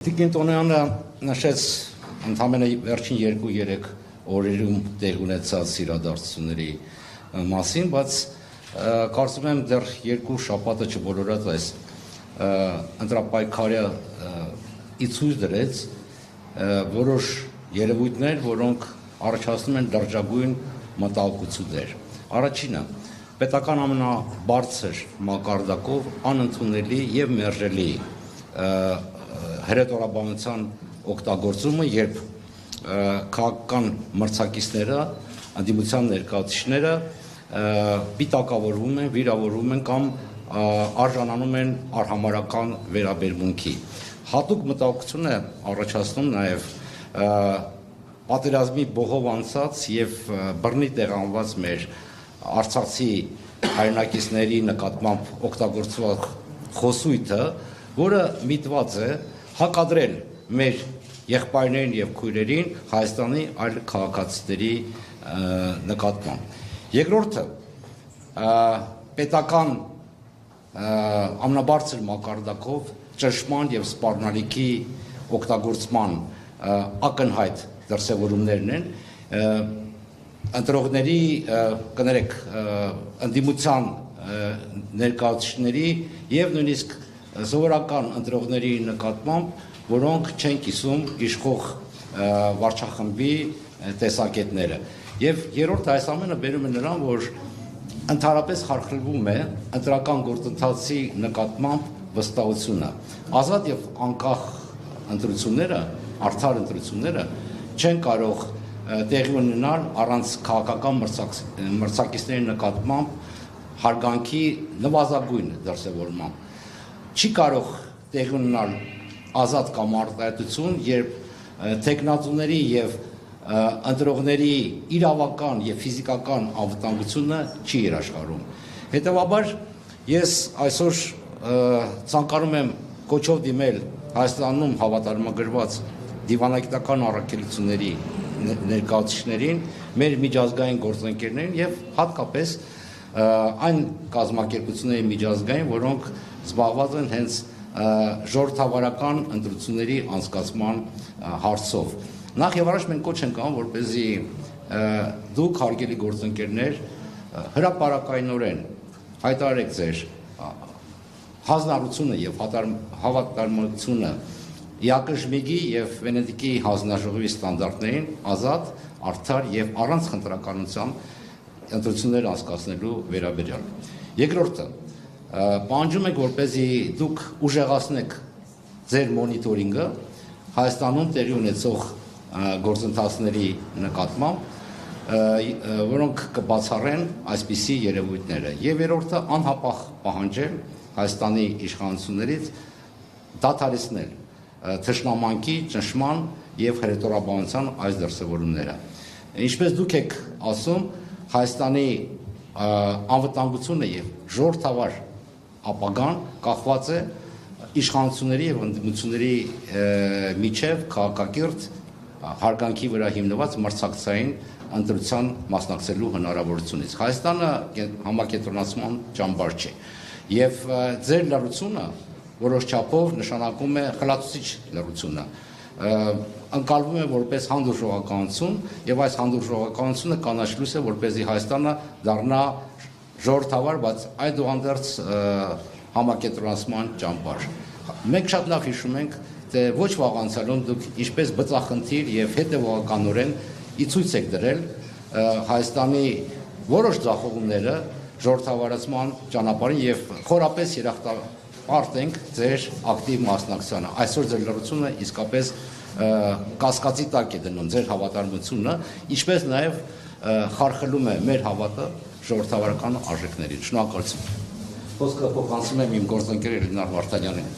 Տիկին Տոնյանը նշեց ընդամենը վերջին 2-3 օրերում տեղ ունեցած իրադարձությունների մասին, բայց կարծում եմ դեռ 2 շաբաթը չբոլորած այս ընտրապայքարը ցույց դրեց որոշ երևույթներ, որոնք առաջացնում են լրջագույն մտահոգություններ։ Առաջինը պետական ամենաբարձր մակարդակով անընդունելի եւ մերժելի հրետորաբանության օգտագործումը, երբ քաղաքական մրցակիցները, ընդդիմության ներկայացուցիչները պիտակավորվում են, վիրավորվում են կամ արժանանում են արհամարհական վերաբերմունքի։ Հատուկ մտահոգություն է առաջացնում նաև պատերազմի բողով անցած եւ բռնի տեղանված մեր արցախցի հայրենակիցների նկատմամբ օգտագործված խոսույթը, որը միտված է հակադրել մեր եղբայրներին եւ քույրերին Հայաստանի այլ քաղաքացիների նկատմամբ։ Երկրորդը պետական ամենաբարձր մակարդակով ճնշման եւ սպառնալիքի օգտագործման ակնհայտ դրսևորումներն են ընտրողների կներեք ընդդիմության ներկայացուցիչների եւ նույնիսկ զորական ընտրողների նկատմամբ, որոնք չեն կիսում իշխող վարչախմբի տեսակետները։ Եվ երրորդը այս ամենը բերում է նրան, որ ընդհանրապես խարխլվում է ընտրական գործընթացի նկատմամբ վստահությունը։ Ազատ եւ անկախ ընտրությունները, արդար ընտրությունները չեն կարող տեղի ունենալ առանց քաղաքական մրցակիցների նկատմամբ հարգանքի նվազագույն դրսևորման։ Չի կարող տեղի ունենալ ազատ կամ արտահայտություն, երբ տեխնատուների եւ ընտրողների իրավական եւ ֆիզիկական անվտանգությունը չի երաշխարում։ Հետևաբար ես այսօր ցանկանում եմ կոչով դիմել Հայաստանում հավատարմագրված դիվանագիտական առաքելությունների ներկայացուցիչներին, մեր միջազգային գործընկերներին եւ հատկապես այն կազմակերպությունների միջազգային, որոնք զբաղված են հենց ժողովրդավարական ընտրությունների անցկացման հարցով։ Նախ եւ առաջ մենք կոչ ենք անում, որպեսզի դուք հարգելի գործընկերներ հրապարակայնորեն հայտարարեք ձեր հանձնառությունը եւ հավատարմությունը ԵԱԿ-ի եւ Վենետիկի հանձնաժողովի ստանդարտներին ազատ, արդար եւ առանց խնդրականության ընտրություններ անցկացնելու վերաբերյալ։ Երկրորդը պահանջում ենք, որպեսզի դուք ուժեղացնեք ձեր մոնիտորինգը Հայաստանում տեղի ունեցող գործընթացների նկատմամբ, որոնք կբացառեն այսպիսի երևույթները։ Եվ երրորդը անհապաղ պահանջել Հայաստանի իշխանություններից դադարեցնել թշնամանքի, ճնշման եւ հրետորաբանության այս դրսևորումները։ Ինչպես դուք եք ասում, Հայաստանի անվտանգությունը եւ ժողովրդավար ապագան կախված է իշխանությունների եւ ընդդիմությունների միջև քաղաքակիրթ հարգանքի վրա հիմնված մրցակցային ընտրության մասնակցելու հնարավորությունից։ Հայաստանը համակենտրոնացման ճամբար չէ եւ ձեր լռությունը որոշ չափով նշանակում է խլացուցիչ լռությունը։ Ընկալվում է որպես հանդուրժողականություն եւ այս հանդուրժողականությունը կանաչլույս է, որպեսզի Հայաստանը դառնա ժողովրդավար, բայց այդուհանդերձ համակենտրոնացման ճամբար։ Մենք շատ լավ հիշում ենք, թե ոչ վաղ անցյալում դուք ինչպես բծախնդիր եւ հետեւողականորեն ցույց եք դրել Հայաստանի որոշ ձախողումները ժողովրդավարացման ճանապարհին եւ խորապես երախտապարտ ենք ձեր ակտիվ մասնակցությանը։ Այսօր ձեր լռությունը իսկապես կասկածի տակ է դնում ձեր հավատարմությունը, ինչպես նաեւ խարխլում է մեր հավատը ժողովրդավարական արժեքներին։ Շնորհակալություն։ Խոսքը փոխանցում եմ իմ գործընկեր Էլինար Վարդանյանին։